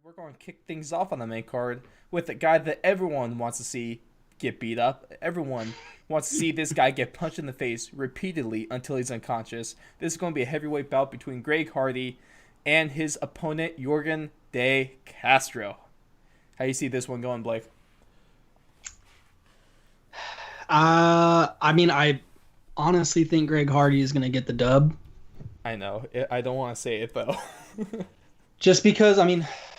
We're going to kick things off on the main card with a guy that everyone wants to see get beat up. Everyone wants to see this guy get punched in the face repeatedly until he's unconscious. This is going to be a heavyweight bout between Greg Hardy and his opponent, Yorgan De Castro. How do you see this one going, Blake? I honestly think Greg Hardy is going to get the dub. I know. I don't want to say it, though. Just because,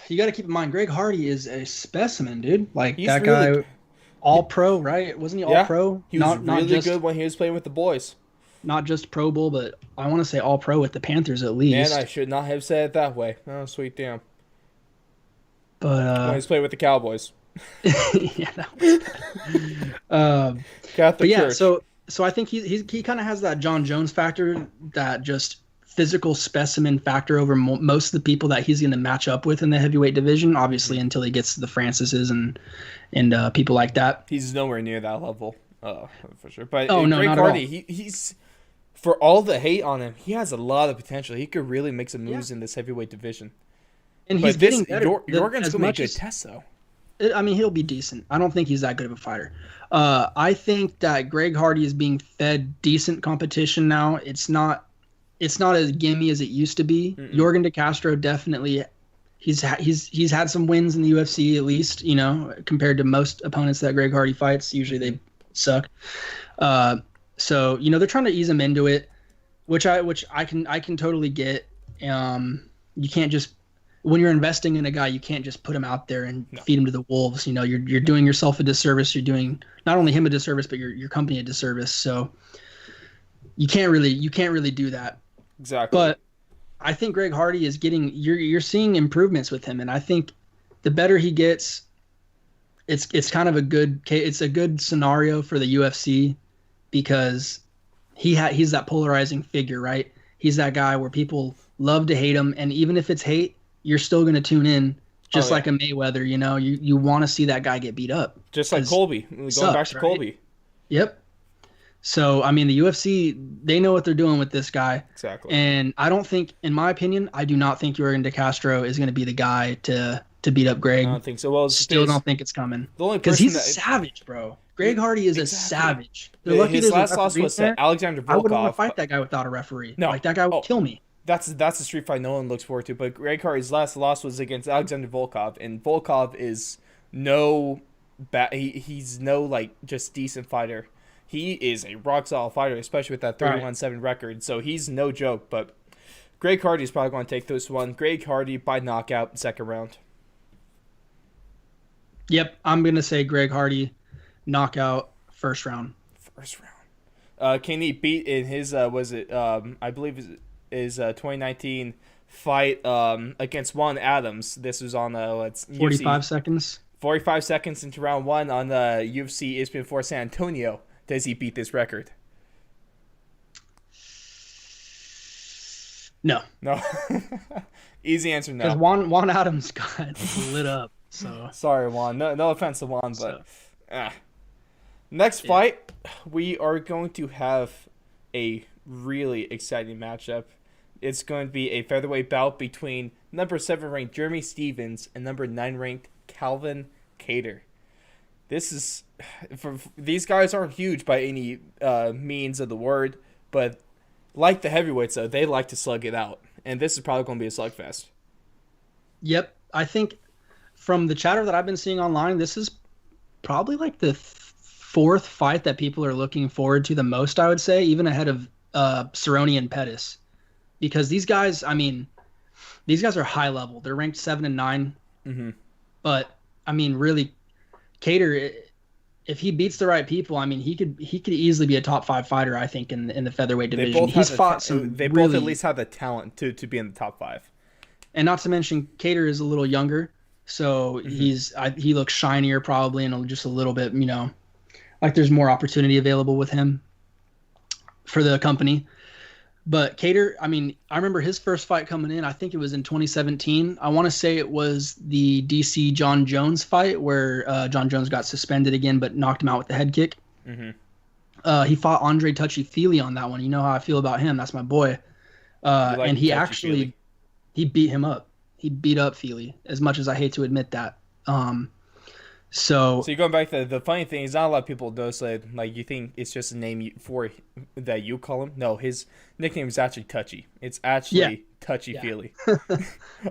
you got to keep in mind, Greg Hardy is a specimen, dude. Like, He's that really guy, all pro, right? Wasn't he all pro? He was not really just, good when he was playing with the boys. Not just Pro Bowl, but I want to say all pro with the Panthers at least. And I should not have said it that way. Oh, sweet damn. But, when he's playing with the Cowboys. yeah, that was Catholic but yeah, Church. so I think he kind of has that John Jones factor, that just physical specimen factor over most of the people that he's going to match up with in the heavyweight division. Obviously, until he gets to the Francises and people like that. He's nowhere near that level, for sure. But no, Greg not Hardy, at all. he's for all the hate on him, he has a lot of potential. He could really make some moves in this heavyweight division. And he's getting better. Yorgan's going to be a good test, though. He'll be decent. I don't think he's that good of a fighter. I think that Greg Hardy is being fed decent competition now. It's not as gimme as it used to be. Yorgan De Castro definitely he's had some wins in the UFC, at least, compared to most opponents that Greg Hardy fights. Usually they suck. So they're trying to ease him into it, which I can totally get. You can't just, when you're investing in a guy, you can't just put him out there and feed him to the wolves. You're doing yourself a disservice. You're doing not only him a disservice, but your company a disservice. So you can't really do that. Exactly. But I think Greg Hardy is getting, you're seeing improvements with him, and I think the better he gets, it's kind of a good scenario for the UFC, because he's that polarizing figure, right? He's that guy where people love to hate him, and even if it's hate, you're still going to tune in, just like a Mayweather. You want to see that guy get beat up, just like Colby. Going back to right? Colby. Yep. So, the UFC, they know what they're doing with this guy. Exactly. And I don't think, in my opinion, I do not think Yorgan De Castro is going to be the guy to beat up Greg. I don't think so. Well, still don't think it's coming. The only because person he's a savage, bro. Greg Hardy is a savage. They're lucky his there's last a loss referee was there. Alexander Volkov. I wouldn't want to fight that guy without a referee. No. Like, that guy would kill me. That's the street fight no one looks forward to. But Greg Hardy's last loss was against Alexander Volkov, and Volkov is he's no just decent fighter. He is a rock solid fighter, especially with that 31-7 record. So he's no joke. But Greg Hardy is probably going to take this one. Greg Hardy by knockout, second round. Yep, I'm gonna say Greg Hardy, knockout, first round. First round. Can he beat in his I believe his 2019 fight against Juan Adams? This was on 45 seconds. 45 seconds into round one on the UFC ESPN 4 San Antonio. Does he beat this record? No. Easy answer, no. Because Juan Adams got lit up. So sorry, Juan. No offense to Juan, but next fight, we are going to have a really exciting matchup. It's going to be a featherweight bout between number 7 ranked Jeremy Stevens and number 9 ranked Calvin Kattar. These guys aren't huge by any means of the word, but like the heavyweights, though, they like to slug it out, and this is probably going to be a slugfest. Yep, I think from the chatter that I've been seeing online, this is probably like the fourth fight that people are looking forward to the most, I would say, even ahead of Cerrone and Pettis, because these guys are high level. They're ranked 7 and 9, but really, Kattar, if he beats the right people, he could easily be a top 5 fighter, I think, in the featherweight division. They both at least have the talent to be in the top 5. And not to mention, Kattar is a little younger, so he looks shinier probably, and just a little bit, like there's more opportunity available with him for the company. But Kattar, I remember his first fight coming in, I think it was in 2017. I want to say it was the DC John Jones fight where John Jones got suspended again but knocked him out with the head kick. He fought Andre Touchy-Feely on that one. You know how I feel about him. That's my boy. And he beat him up. He beat up Feely, as much as I hate to admit that. So So you're going back to the funny thing is not a lot of people notice that like you think it's just a name for that you call him. No, his nickname is actually Touchy. It's yeah, actually Touchy yeah. Feely. I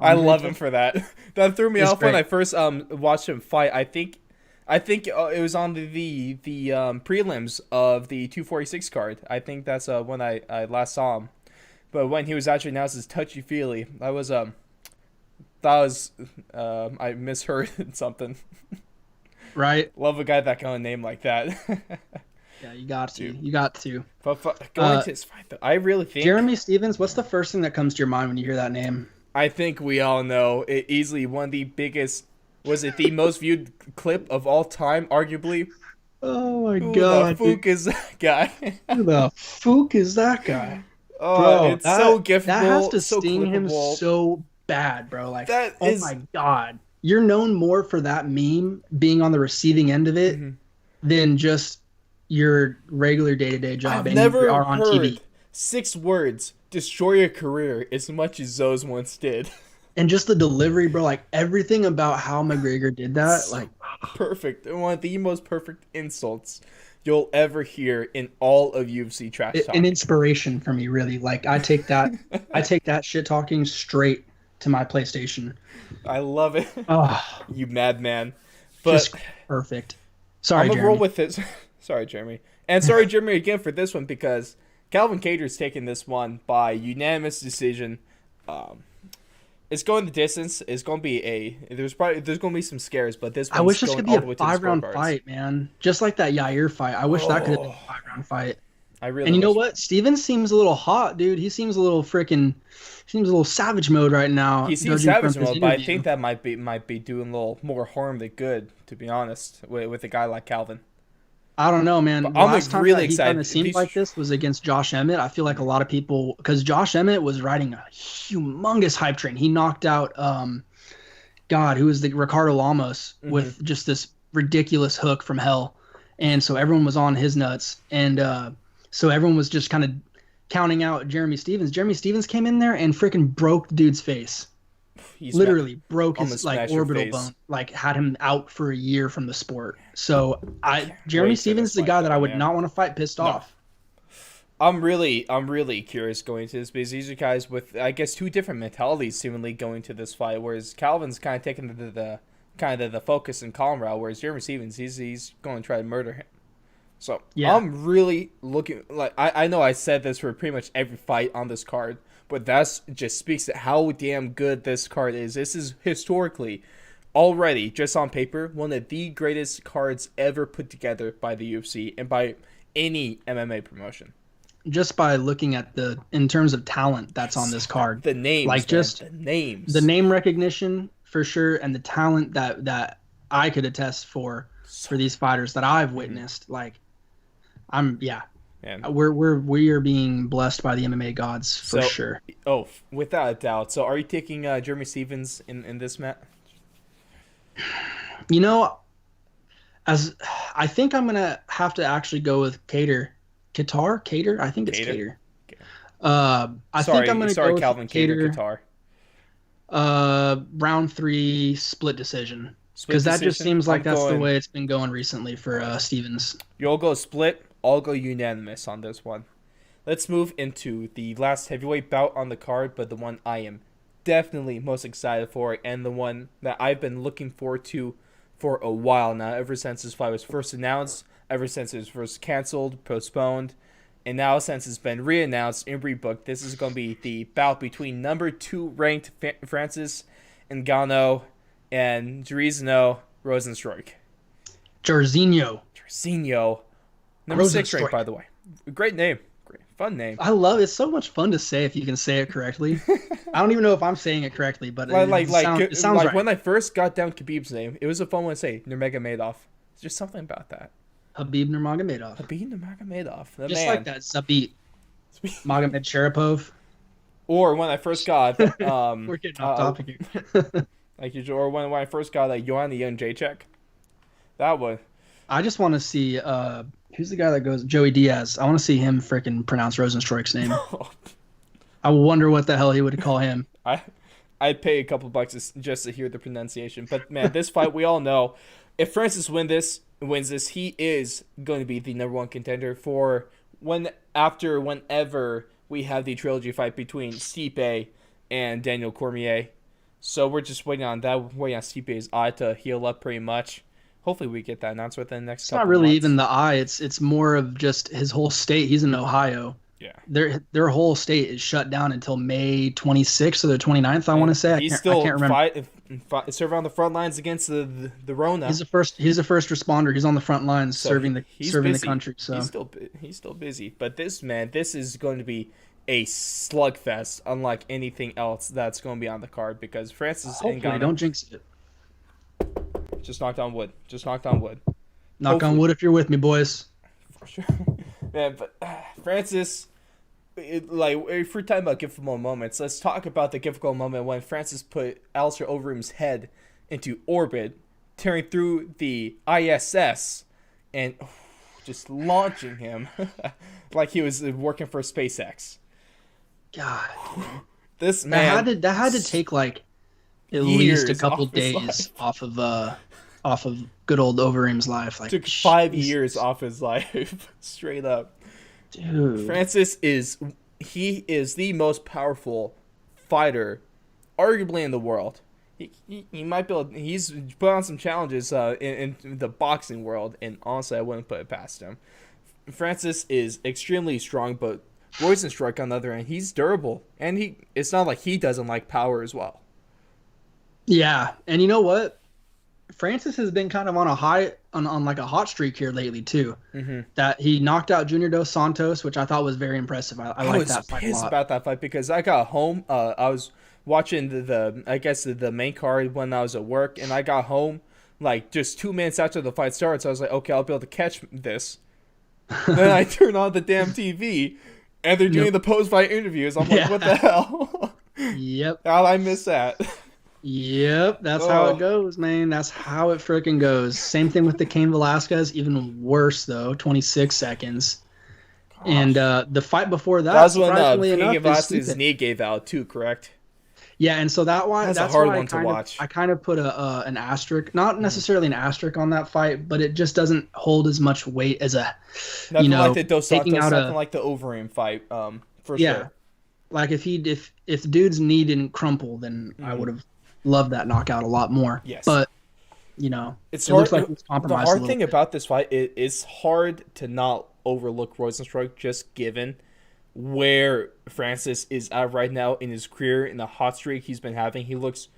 I'm very love him for that. That threw me It's off when great. I first watched him fight. I think it was on the prelims of the 246 card. I think that's when I last saw him. But when he was actually announced as Touchy Feely, I misheard something. Right? Love a guy that kind of name like that. Yeah, you got to. Dude. You got to. But going Uh, to his fight, though, I really think Jeremy Stevens, what's the first thing that comes to your mind when you hear that name? I think we all know it easily one of the biggest. Was it the most viewed clip of all time? Arguably, Oh my who the god, dude. fook is that guy? Who the fook is that guy? Oh, Bro, it's so that has giftable, to so sting him clippable. so bad, bro. Like, That oh is. my god. You're known more for that meme being on the receiving end of it Mhm. than just your regular day-to-day job I've and you never are on TV. heard 6 words destroy your career as much as those once did. And just the delivery, bro, like everything about how McGregor did that, So like perfect. One of the most perfect insults you'll ever hear in all of UFC trash an talk. inspiration for me, really. Like I take that shit talking straight to my PlayStation. I love it. Oh, You madman. But just perfect. I'm Sorry, gonna roll Jeremy. with this. Sorry, Jeremy. And sorry, Jeremy, again for this one because Calvin Cater's taking this one by unanimous decision. Um, it's going the distance. It's going to be there's going to be some scares, but this I one's wish this going could be all a the way to the 5 round scorecards. fight, man. Just like that Yair fight. I wish that could have been Oh, a 5 round fight. I really And you know wish what? Steven seems a little hot, dude. He seems a little freaking seems a little savage mode right now, he seems judging from savage his mode, but I interview. think that might be doing a little more harm than good, to be honest, with a guy like Calvin. I don't know, But man. The I'm last time really that he kind excited. of seemed like this was against Josh Emmett. I feel like a lot of people, because Josh Emmett was riding a humongous hype train. He knocked out, God, who was the Ricardo Lamos with just this ridiculous hook from hell, and so everyone was on his nuts, and so everyone was just kind of counting out Jeremy Stevens. Jeremy Stevens came in there and freaking broke the dude's face. He's Literally broke his almost like smashed your orbital face. bone, like had him out for a year from the sport. So Jeremy wait for Stevens this is a fight, guy that I though, would man. not want to fight pissed off. I'm really curious going into this because these are guys with I guess two different mentalities seemingly going to this fight. Whereas Calvin's kind of taking the kind of the focus and calm route, whereas Jeremy Stevens he's going to try to murder him. So Yeah. I'm really looking like I know I said this for pretty much every fight on this card, but that's just speaks to how damn good this card is. This is historically already just on paper one of the greatest cards ever put together by the UFC and by any MMA promotion. Just by looking at in terms of talent that's on this card, The names, like man, just the names, the name recognition for sure, and the talent that I could attest for these fighters that I've witnessed. Like, yeah, man. we are being blessed by the MMA gods for So- sure. Oh, without a doubt. So, are you taking Jeremy Stevens in this match? You know, as I think I'm gonna have to actually go with Cater. Cater? I think it's Cater? Cater. Okay. I think I'm gonna go with Calvin Cater. Qatar. Round 3 split decision. Split Because that just decision? seems like I'm that's the going- way it's been going recently for Stevens. You'll go split. I'll go unanimous on this one. Let's move into the last heavyweight bout on the card, but the one I am definitely most excited for, and the one that I've been looking forward to for a while now, ever since this fight was first announced, ever since it was first canceled, postponed, and now since it's been re-announced and rebooked. This is going to be the bout between number 2 ranked Francis Ngannou and Jairzinho Rozenstruik. Jarzinho. Jairzinho, number 6 Rozenstruik. ranked, by the way. Great name. Great. Fun name. I love it. It's so much fun to say if you can say it correctly. I don't even know if I'm saying it correctly, but it sounds right. When I first got down Khabib's name, it was a fun one to say. Nurmagomedov. There's just something about that. Habib Nurmagomedov. Khabib Nurmagomedov. The Just man. like that, Zabit. Magomed Sharapov. Or when I first got We're getting off topic here. or when I first got Joanna Jędrzejczyk. That one. I just want to see who's the guy that goes Joey Diaz. I want to see him freaking pronounce Rosenstruik's name. I wonder what the hell he would call him. I'd pay a couple bucks just to hear the pronunciation. But man, this fight we all know, if Francis wins this, he is going to be the number one contender for whenever we have the trilogy fight between Stipe and Daniel Cormier. So we're just waiting on that. Waiting on Stipe's eye to heal up pretty much. Hopefully we get that announcement within the next It's couple not really months. even the eye. It's more of just his whole state. He's in Ohio. Yeah. Their whole state is shut down until May 26th or the 29th, I want to say. He's I still can't remember. serving on the front lines against the Rona. He's a first responder. He's on the front lines So serving the busy. country. So He's still busy. But this is going to be a slugfest, unlike anything else that's going to be on the card because Francis hopefully Ngannou don't jinx it. just knocked on wood. Just knocked on wood. Knock Hopefully. on wood if you're with me, boys. For sure. Man, but Francis, if we're talking about difficult moments, let's talk about the difficult moment when Francis put Alistair Overeem's head into orbit, tearing through the ISS, and just launching him like he was working for SpaceX. God, This man that had to take like at years least a couple off his days off of good old Overeem's life. Like took 5 Jesus. years off his life, straight up. Dude. Francis is the most powerful fighter, arguably in the world. He might be able, he's put on some challenges in the boxing world, and honestly, I wouldn't put it past him. Francis is extremely strong, but Rosenstruck on the other end, he's durable, and it's not like he doesn't like power as well. Yeah, and you know what? Francis has been kind of on a high on like a hot streak here lately too. Mm-hmm. That he knocked out Junior Dos Santos, which I thought was very impressive. I like that fight a I was pissed lot. about that fight because I got home. I was watching the main card when I was at work, and I got home like just 2 minutes after the fight starts. I was like, okay, I'll be able to catch this. Then I turn on the damn TV, and they're doing the post-fight interviews. I'm like, what the hell? Yep. How'd I miss that? Yep, that's how it goes, man. That's how it freaking goes. Same thing with the Cain Velasquez, even worse though, 26 seconds. Gosh. And the fight before that was when surprisingly enough, Velasquez's knee gave out too, correct? Yeah, and so that's a hard why one to watch. I kind of put an asterisk, not necessarily an asterisk on that fight, but it just doesn't hold as much weight as nothing like the Dos taking Santos, out nothing like the Overeem fight. For yeah, sure. Like if dude's knee didn't crumple, then I would have loved that knockout a lot more. Yes, but it hard, looks like it's compromised. The hard thing about this fight, it's hard to not overlook Rosenstruck, just given where Francis is at right now in his career, in the hot streak he's been having. He looks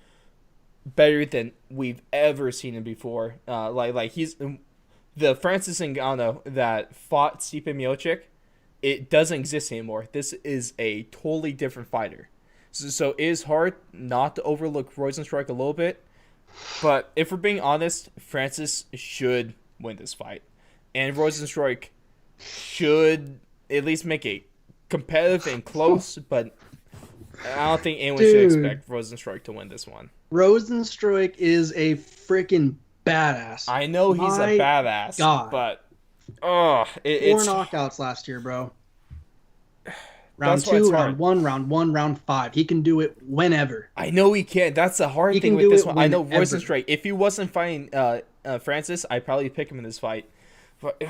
better than we've ever seen him before. Like he's the Francis Ngannou that fought Stipe Miocic. It doesn't exist anymore. This is a totally different fighter. So it is hard not to overlook Rosenstruck a little bit. But if we're being honest, Francis should win this fight. And Rosenstruck should at least make it competitive and close, but I don't think anyone should expect Rosenstruck to win this one. Rosenstruck is a freaking badass. I know he's a badass, but it's 4 knockouts last year, bro. Round 2, round 1, round 5. He can do it whenever. I know he can. That's the hard thing with this one. I know Rosenstruck. If he wasn't fighting Francis, I'd probably pick him in this fight. But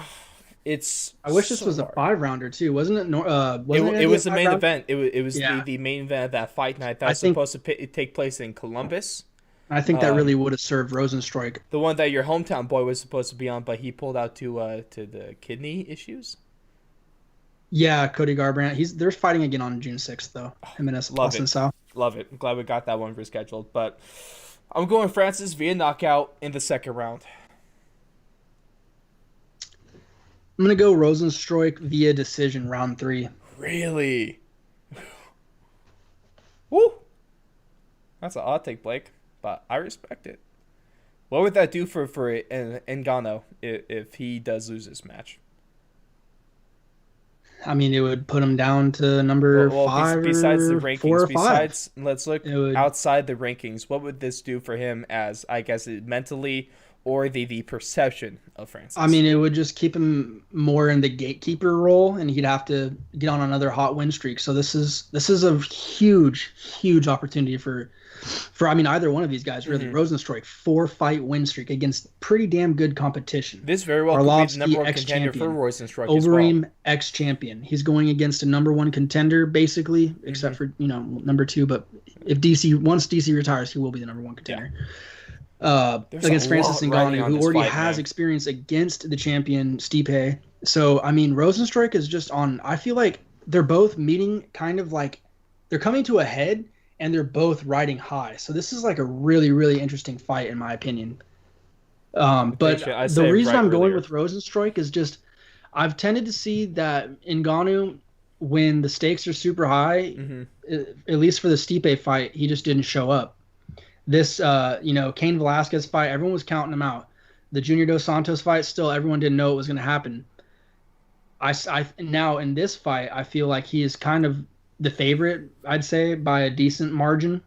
I wish this was a 5-rounder too, wasn't it? It was the main event. It was the main event of that fight night that's supposed to take place in Columbus. I think that really would have served Rosenstruck. The one that your hometown boy was supposed to be on, but he pulled out to the kidney issues. Yeah, Cody Garbrandt. They're fighting again on June 6th though. Him and Austin South. Love it. I'm glad we got that one rescheduled. But I'm going Francis via knockout in the second round. I'm gonna go Rosenstruck via decision, round 3. Really? Woo! That's an odd take, Blake, but I respect it. What would that do for Ngannou if he does lose this match? I mean, it would put him down to number 5 besides the or rankings, 4 or 5. Let's look outside the rankings. What would this do for him as, I guess, mentally or the perception of Francis? I mean, it would just keep him more in the gatekeeper role, and he'd have to get on another hot win streak. So this is a huge opportunity for I mean either one of these guys really. Rosenstruik 4-fight win streak against pretty damn good competition. This very well could be the number one contender for Rosenstruik as well. Overeem ex-champion. He's going against a number one contender basically, except for number two. But if once DC retires, he will be the number one contender. Yeah. Against Francis Ngannou, who already has experience against the champion Stipe. So I mean, Rosenstruik is just on. I feel like they're both meeting kind of like they're coming to a head. And they're both riding high. So this is like a really interesting fight, in my opinion. But the reason I'm going with Rosenstruik is just I've tended to see that Ngannou, when the stakes are super high, at least for the Stipe fight, he just didn't show up. This, Cain Velasquez fight, everyone was counting him out. The Junior Dos Santos fight, still everyone didn't know it was going to happen. Now in this fight, I feel like he is kind of the favorite, I'd say, by a decent margin.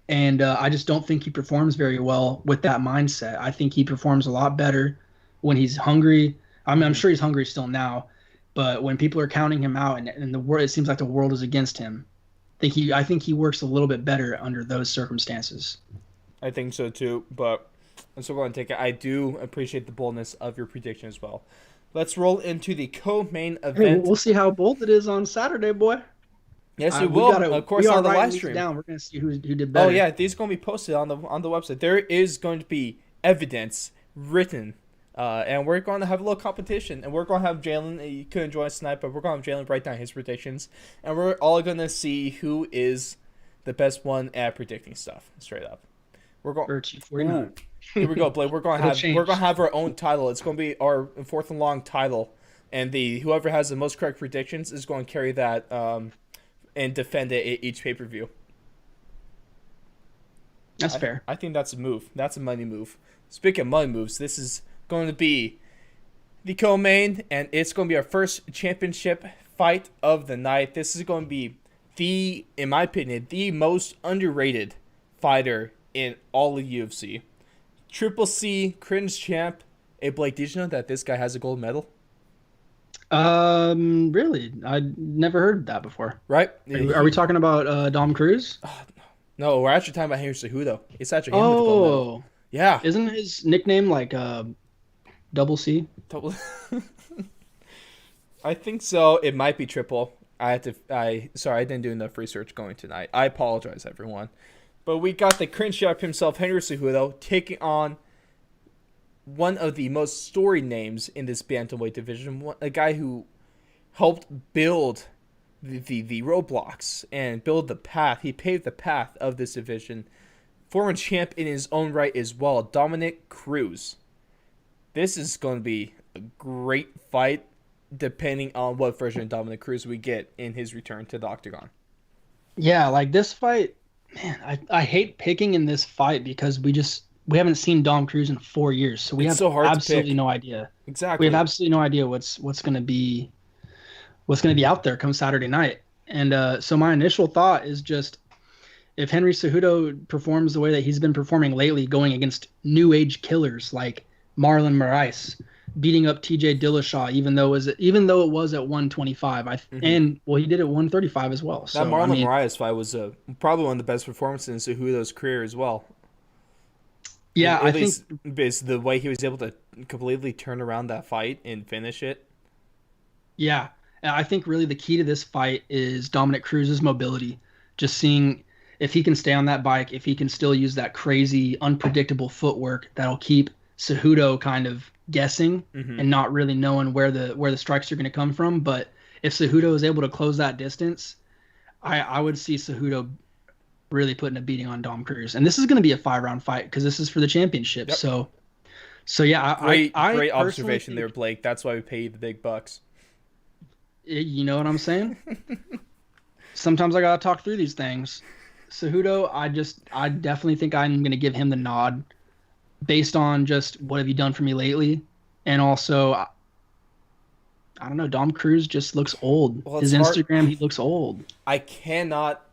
And I just don't think he performs very well with that mindset. I think he performs a lot better when he's hungry. I mean, I'm sure he's hungry still now, but when people are counting him out and the world, it seems like the world is against him. I think he works a little bit better under those circumstances. I think so too, but I'm still going to take it. I do appreciate the boldness of your prediction as well. Let's roll into the co-main event. Hey, we'll see how bold it is on Saturday, boy. Yes, we will. Of course, on the live stream. We're going to see who did better. Oh yeah, these are going to be posted on the website. There is going to be evidence written, and we're going to have a little competition. And we're going to have Jalen. You couldn't join us tonight, but we're going to have Jalen write down his predictions, and we're all going to see who is the best one at predicting stuff. Straight up, we're going. Here we go, Blake. We're going to have our own title. It's going to be our fourth and long title, and whoever has the most correct predictions is going to carry that. And defend it at each pay-per-view. That's fair. I think that's a move. That's a money move. Speaking of money moves, this is going to be the co-main, and it's going to be our first championship fight of the night. This is going to be in my opinion, the most underrated fighter in all of UFC. Triple C cringe champ. Hey Blake, did you know that this guy has a gold medal? Really? I'd never heard that before. Right? Are we talking about Dom Cruz? No, we're actually talking about Henry Cejudo. It's actually him with the gold medal. Yeah. Isn't his nickname like Double C? I think so. It might be triple. Sorry, I didn't do enough research going tonight. I apologize, everyone. But we got the cringe chef himself, Henry Cejudo, taking on one of the most storied names in this bantamweight division, a guy who helped build the roadblocks and build the path. He paved the path of this division. Former champ in his own right as well, Dominic Cruz. This is going to be a great fight, depending on what version of Dominic Cruz we get in his return to the octagon. Yeah, like this fight, man, I hate picking in this fight because we haven't seen Dom Cruz in 4 years, so we have absolutely no idea. Exactly, we have absolutely no idea what's going to be out there come Saturday night. And so my initial thought is just if Henry Cejudo performs the way that he's been performing lately, going against new age killers like Marlon Moraes, beating up TJ Dillashaw, even though it was at 125, and he did it 135 as well. So that Marlon Moraes fight was probably one of the best performances in Cejudo's career as well. Yeah, I think it's the way he was able to completely turn around that fight and finish it. Yeah, and I think really the key to this fight is Dominic Cruz's mobility. Just seeing if he can stay on that bike, if he can still use that crazy, unpredictable footwork that'll keep Cejudo kind of guessing and not really knowing where the strikes are going to come from. But if Cejudo is able to close that distance, I would see Cejudo really putting a beating on Dom Cruz. And this is going to be a 5-round fight because this is for the championship. Yep. So yeah, great observation there, Blake. That's why we pay you the big bucks. You know what I'm saying? Sometimes I got to talk through these things. Cejudo, I definitely think I'm going to give him the nod based on just what have you done for me lately. And also, I don't know, Dom Cruz just looks old. His Instagram, he looks old. I cannot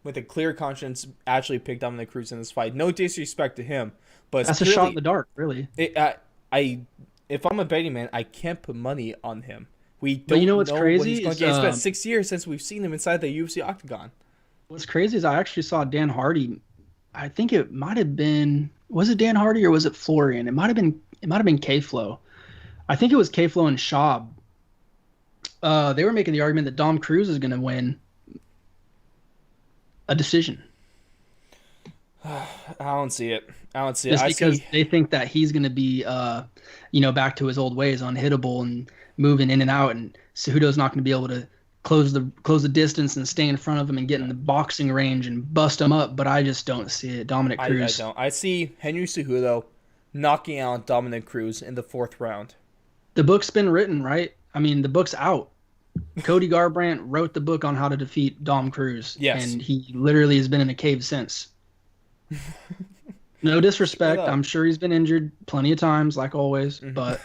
with a clear conscience actually pick Dominic Cruz in this fight. No disrespect to him, but it's That's a shot in clearly the dark, really. I if I'm a betting man, I can't put money on him. We But you don't know what's know what he's crazy going is to get. It's been 6 years since we've seen him inside the UFC octagon. what's crazy is I actually saw Dan Hardy. I think it might have been, was it Dan Hardy or was it Florian? It might have been K-Flow. I think it was K-Flow and Schaub. They were making the argument that Dom Cruz is going to win a decision. I don't see it. Just because they think that he's going to be, back to his old ways, unhittable and moving in and out, and Cejudo's not going to be able to close the distance and stay in front of him and get in the boxing range and bust him up. But I just don't see it. Dominic Cruz. I don't. I see Henry Cejudo knocking out Dominic Cruz in the 4th round. The book's been written, right? I mean, the book's out. Cody Garbrandt wrote the book on how to defeat Dom Cruz. Yes. And he literally has been in a cave since. No disrespect. I'm sure he's been injured plenty of times, like always, but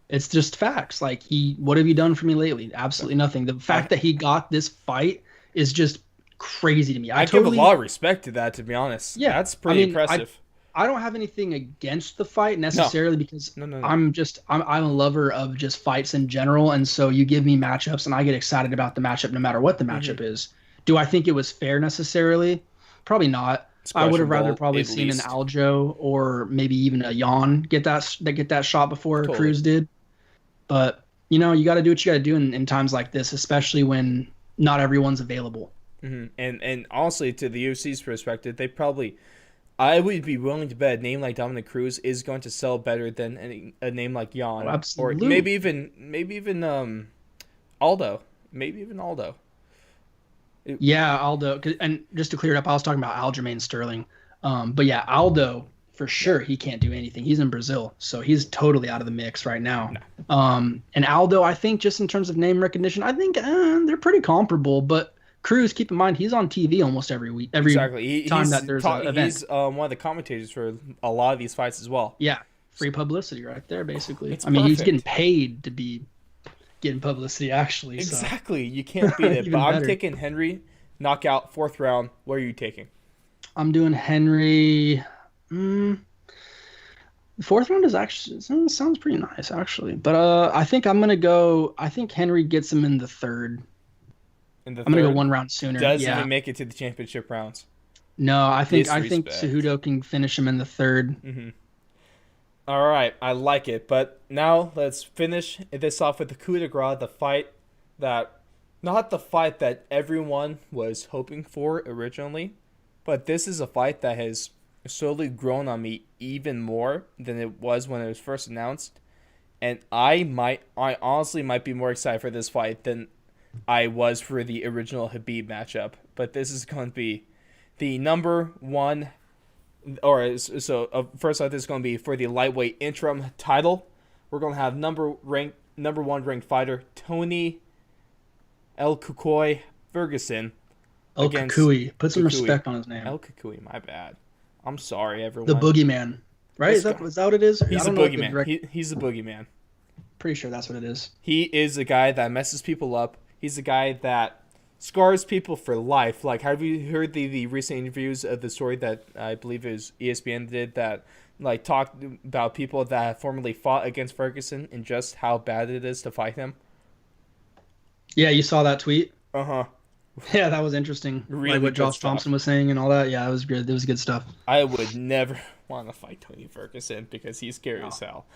it's just facts. Like, what have you done for me lately? Absolutely nothing. The fact that he got this fight is just crazy to me. I give a lot of respect to that, to be honest. Yeah. That's pretty impressive. I don't have anything against the fight necessarily because No. I'm a lover of just fights in general, and so you give me matchups and I get excited about the matchup no matter what the matchup is. Do I think it was fair necessarily? Probably not. I would have rather probably seen an Aljo or maybe even a Jan get that shot before Cruz did. But you got to do what you got to do in times like this, especially when not everyone's available. And honestly, to the UFC's perspective, I would be willing to bet a name like Dominic Cruz is going to sell better than a name like Jan, or maybe even Aldo, Yeah, Aldo. And just to clear it up, I was talking about Aljamain Sterling. But yeah, Aldo, for sure, he can't do anything. He's in Brazil, so he's totally out of the mix right now. No. And Aldo, I think just in terms of name recognition, I think they're pretty comparable. But Cruz, keep in mind, he's on TV almost every week. Time that there's an event. He's one of the commentators for a lot of these fights as well. Yeah, free publicity right there, basically. It's he's getting paid to be getting publicity, actually. Exactly. So. You can't beat it. But I'm taking Henry, knockout, 4th round. What are you taking? I'm doing Henry. The 4th round sounds pretty nice, actually. But I think I'm going to go. I think Henry gets him in the 3rd. I'm going to go 1 round sooner. Doesn't even make it to the championship rounds. No, I think Cejudo can finish him in the 3rd. All right, I like it. But now let's finish this off with the coup de grace, not the fight that everyone was hoping for originally, but this is a fight that has slowly grown on me even more than it was when it was first announced. And I honestly might be more excited for this fight than I was for the original Khabib matchup. But this is going to be the number one. First off, this is going to be for the lightweight interim title. We're going to have number 1 ranked fighter Tony El Cucuy Ferguson. El Cucuy. Put some respect on his name. El Cucuy, my bad. I'm sorry, everyone. The boogeyman. Right? Is that what it is? He's the boogeyman. He's the boogeyman. Pretty sure that's what it is. He is the guy that messes people up. He's the guy that scars people for life. Like, have you heard the recent interviews of the story that I believe it was ESPN did that talked about people that have formerly fought against Ferguson and just how bad it is to fight him? Yeah, you saw that tweet? Uh-huh. Yeah, that was interesting. Really, like what Josh Thompson was saying and all that. Yeah, it was good. It was good stuff. I would never want to fight Tony Ferguson because he's scary as hell.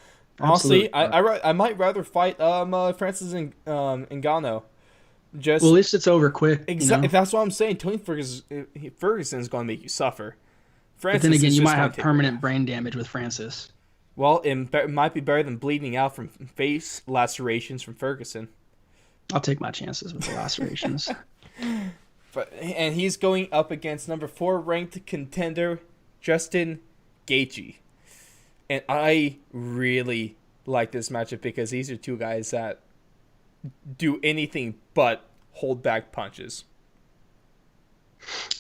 Honestly, I might rather fight Francis Ngannou. Well, at least it's over quick. Exactly. That's what I'm saying. Tony Ferguson is going to make you suffer. Francis, but then again, you might have permanent brain damage with Francis. Well, it might be better than bleeding out from face lacerations from Ferguson. I'll take my chances with the lacerations. And he's going up against number 4 ranked contender Justin Gaethje. And I really like this matchup because these are two guys that do anything but hold back punches.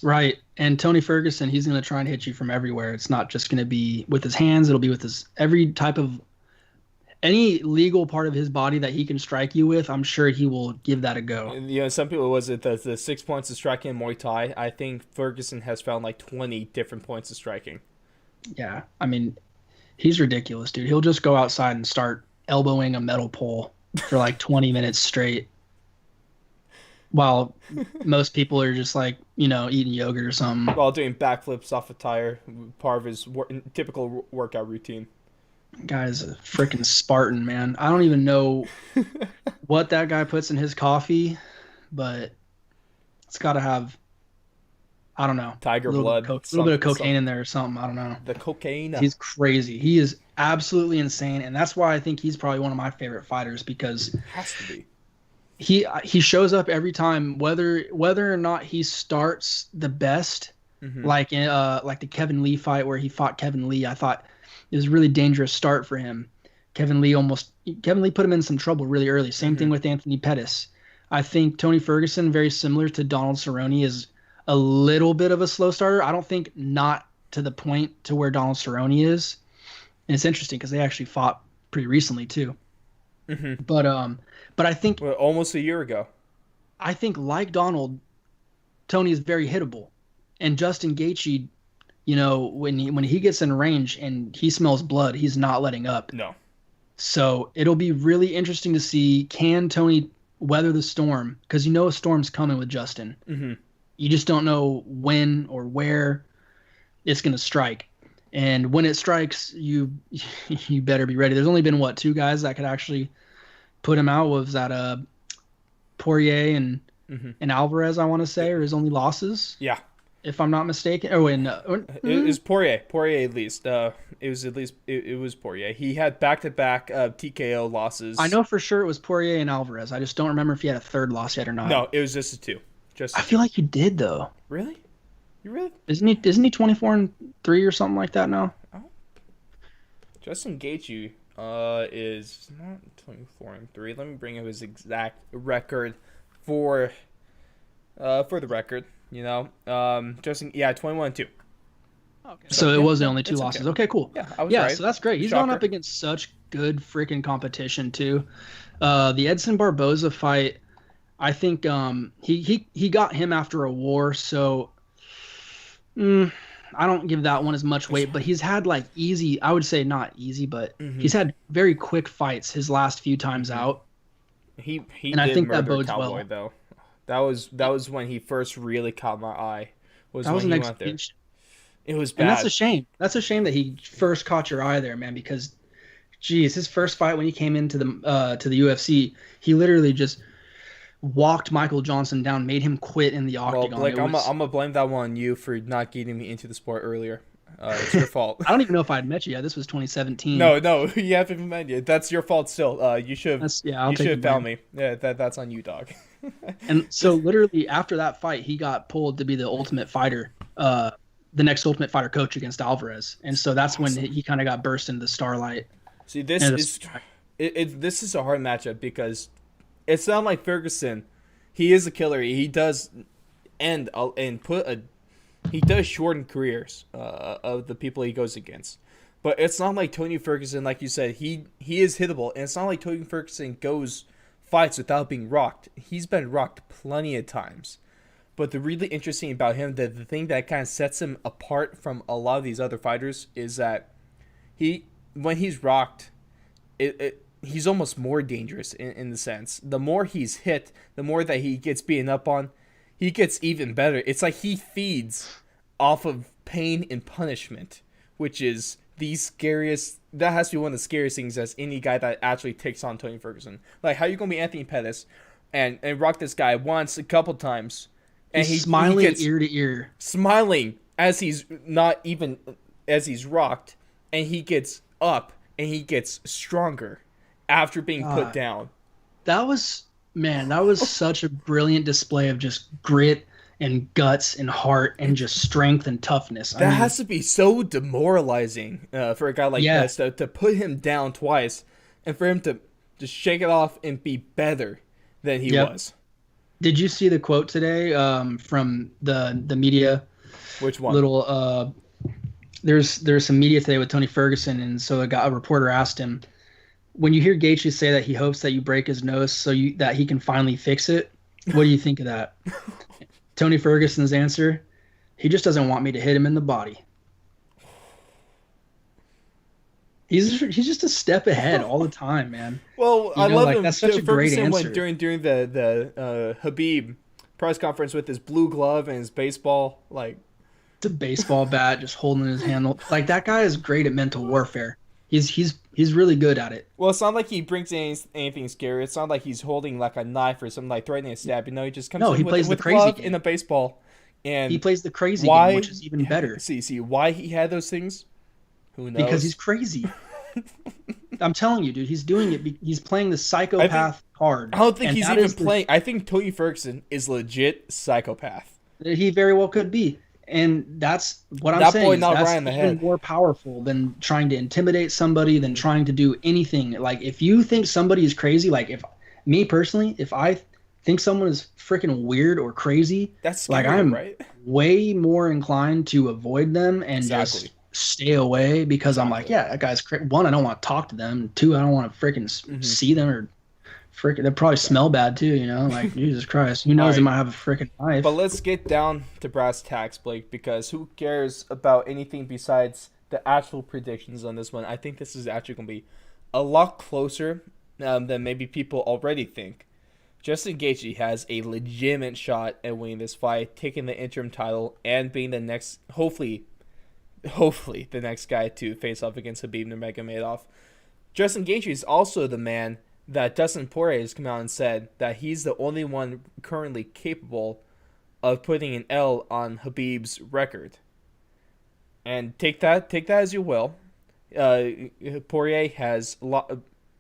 Right. And Tony Ferguson, he's going to try and hit you from everywhere. It's not just going to be with his hands. It'll be with his every type of any legal part of his body that he can strike you with, I'm sure he will give that a go. And, some people was it the 6 points of striking in Muay Thai. I think Ferguson has found like 20 different points of striking. Yeah, I mean, he's ridiculous, dude. He'll just go outside and start elbowing a metal pole for like 20 minutes straight, while most people are just like, eating yogurt or something. While doing backflips off a tire, part of his typical workout routine. Guy's a freaking Spartan, man. I don't even know what that guy puts in his coffee, but it's got to have, I don't know, Tiger blood. A little bit of cocaine in there or something. I don't know. The cocaine. He's crazy. He is absolutely insane, and that's why I think he's probably one of my favorite fighters, because has to be. He shows up every time, whether or not he starts the best, like in like the Kevin Lee fight where he fought Kevin Lee. I thought it was a really dangerous start for him. Kevin Lee put him in some trouble really early. Same thing with Anthony Pettis. I think Tony Ferguson, very similar to Donald Cerrone, is a little bit of a slow starter. I don't think not to the point to where Donald Cerrone is. And it's interesting because they actually fought pretty recently too. But I think almost a year ago. I think like Donald, Tony is very hittable, and Justin Gaethje, when he gets in range and he smells blood, he's not letting up. No. So it'll be really interesting to see, can Tony weather the storm, because a storm's coming with Justin. You just don't know when or where it's going to strike. And when it strikes, you better be ready. There's only been, 2 guys that could actually put him out. Was that Poirier and Alvarez, I want to say, or his only losses? Yeah. If I'm not mistaken. Oh, and it was Poirier. Poirier at least. It was Poirier. He had back-to-back TKO losses. I know for sure it was Poirier and Alvarez. I just don't remember if he had a third loss yet or not. No, it was just the 2. I feel like he did though. Really? You really? Isn't he 24-3 or something like that now? Oh. Justin Gaethje is not 24-3. Let me bring up his exact record for the record. Justin, 21-2. Okay. So it was only 2 losses. Okay, cool. Yeah, I was right. So that's great. He's going up against such good freaking competition too. The Edson Barboza fight, I think he got him after a war, so I don't give that one as much weight. But he's had like easy, I would say not easy, but he's had very quick fights his last few times out. He and I think that bodes Cowboy, well. Though. That was when he first really caught my eye. That was an execution. It was bad. And that's a shame. That's a shame that he first caught your eye there, man, because geez, his first fight when he came into the UFC, he literally just walked Michael Johnson down, made him quit in the octagon. Well, Blake, I'm gonna blame that one on you for not getting me into the sport earlier. It's your fault. I don't even know if I'd met you yet. This was 2017. No, you haven't even met yet. That's your fault still. You should have found me. Yeah, that's on you, dog. And so literally after that fight, he got pulled to be the Ultimate Fighter, the next Ultimate Fighter coach against Alvarez. And so that's when he kind of got burst into the starlight. See, this is a hard matchup because it's not like Ferguson. He is a killer. He does he does shorten careers of the people he goes against. But it's not like Tony Ferguson, like you said, he is hittable. And it's not like Tony Ferguson goes fights without being rocked. He's been rocked plenty of times. But the really interesting about him, the thing that kind of sets him apart from a lot of these other fighters is that when he's rocked, he's almost more dangerous in the sense. The more he's hit, the more that he gets beaten up on, he gets even better. It's like he feeds off of pain and punishment, which is the scariest. That has to be one of the scariest things as any guy that actually takes on Tony Ferguson. Like, how you gonna be Anthony Pettis and rock this guy once, a couple times, and he's smiling ear to ear, smiling as he's rocked, and he gets up and he gets stronger after being put down. That was such a brilliant display of just grit and guts and heart and just strength and toughness. That has to be so demoralizing for a guy like this to put him down twice and for him to just shake it off and be better than he was. Did you see the quote today from the media? Which one? There's some media today with Tony Ferguson, and so a reporter asked him, when you hear Gaethje say that he hopes that you break his nose that he can finally fix it, what do you think of that? Tony Ferguson's answer, he just doesn't want me to hit him in the body. He's just a step ahead all the time, man. Well, You I know, love like him. that's such a great Ferguson went answer. during the Habib press conference with his blue glove and his baseball. Like, It's a baseball bat just holding in his hand. Like that guy is great at mental warfare. He's really good at it. well, it's not like he brings anything scary. It's not like he's holding like a knife or something like threatening to stab. He just comes No, in he plays the with crazy glove in game. a baseball. He And plays the crazy game, why? which is even better See why he had those things? Who because he's knows? crazy. I'm telling you, dude, he's doing it. He's playing the I think psychopath card, I don't think and he's that even is playing. I think Tony Ferguson is legit psychopath. he very well could be. And that's what I'm That saying boy is not that's right in the even head. more powerful than trying to intimidate somebody, than trying to do anything. Like if you think somebody is crazy, like if me personally, if I think someone is freaking weird or crazy, That's like scary, I'm right? way more inclined to avoid them and Exactly. just stay away because I'm like, Exactly. yeah, that guy's one, I don't want to talk to them. Two, I don't want to freaking Hmm. see them or freaking. They probably smell bad too, you know? Like Jesus Christ, who All knows? They right. might have a freaking But knife. let's get down to brass tacks, Blake, because who cares about anything besides the actual predictions on this one? I think this is actually going to be a lot closer than maybe people already think. Justin Gaethje has a legitimate shot at winning this fight, taking the interim title, and being the next, hopefully, the next guy to face off against Habib Nurmagomedov. Justin Gaethje is also the man that Dustin Poirier has come out and said that he's the only one currently capable of putting an L on Habib's record. And take that as you will. Uh, Poirier has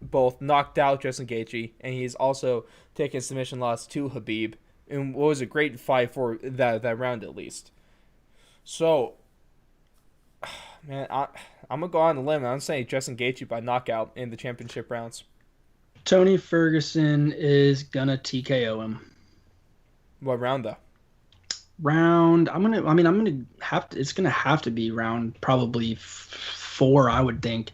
both knocked out Justin Gaethje, and he's also taken a submission loss to Habib, and what was a great fight for that round at least. So, man, I'm gonna go on the limb. I'm saying Justin Gaethje by knockout in the championship rounds. Tony Ferguson is gonna TKO him. What round though? Round. I'm gonna have to. It's gonna have to be round probably four, I would think.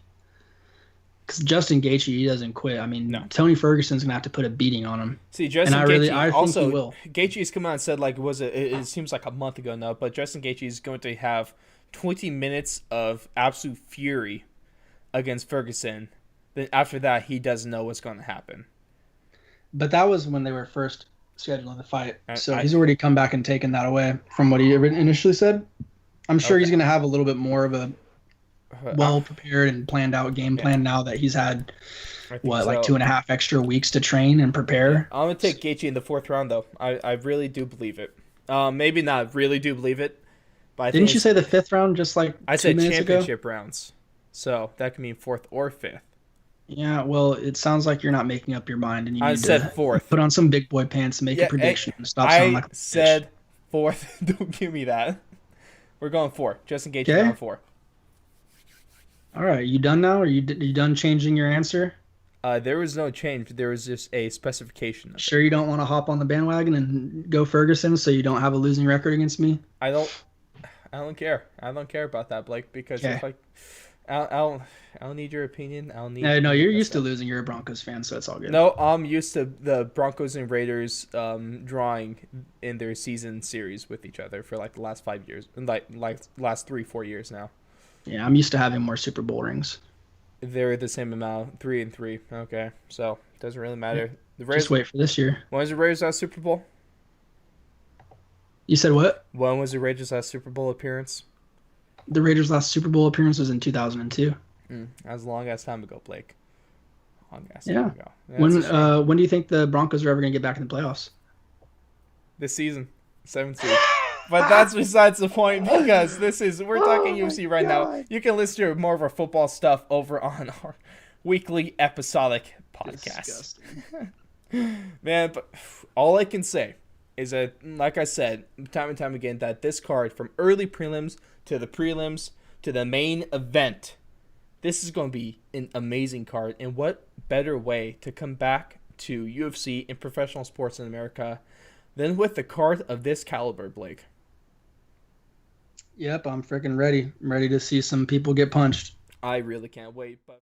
Because Justin Gaethje, he doesn't quit. I mean, No. Tony Ferguson's gonna have to put a beating on him, See, and Justin I Gaethje think he also will. Gaethje's come out and said like it seems like a month ago now, but Justin Gaethje is going to have 20 minutes of absolute fury against Ferguson. Then after that, he doesn't know what's going to happen. But that was when they were first scheduling the fight, so I he's already come back and taken that away from what he initially said. I'm sure he's okay. gonna have a little bit more of a I, well prepared and planned out game yeah, plan now that he's had I think what, like so. 2.5 extra weeks to train and prepare. I'm gonna take Gaethje in the fourth round though. I really do believe it. Maybe not really do believe it, but I think Didn't you say the fifth round just like I 2 said minutes ago? championship rounds, so that can mean fourth or fifth. Yeah, well, it sounds like you're not making up your mind and you I need said to fourth. put on some big boy pants and make Yeah, a prediction and stop sounding I like a bitch. said fourth. Don't give me that. We're going four. Justin Gaethje Okay. round four. All right, you done now? Are you done changing your answer? There was no change. There was just a specification of it. Sure you don't want to hop on the bandwagon and go Ferguson so you don't have a losing record against me? I don't care. I don't care about that, Blake, because Okay. if I don't need your opinion. I don't need. No, any you're of that used to stuff. losing. You're a Broncos fan, so it's all good. No, I'm used to the Broncos and Raiders drawing in their season series with each other for like the last 5 years, like last 3-4 years now. Yeah, I'm used to having more Super Bowl rings. They're the same amount, 3-3. Okay, so it doesn't really matter. The Raiders. Just wait for this year. When was the Raiders' last Super Bowl? You said what? When was the Raiders' last Super Bowl appearance? The Raiders' last Super Bowl appearance was in 2002. As long as time ago, Blake. Long as time Yeah. ago. Yeah, it's a shame. When do you think the Broncos are ever going to get back in the playoffs? This season, 17. But that's besides the point because we're talking UFC right now. You can listen to more of our football stuff over on our weekly episodic podcast. Disgusting. Man, but all I can say is that, like I said, time and time again, that this card, from early prelims to the prelims to the main event, this is going to be an amazing card. And what better way to come back to UFC and professional sports in America than with the card of this caliber, Blake? Yep, I'm freaking ready. I'm ready to see some people get punched. I really can't wait. But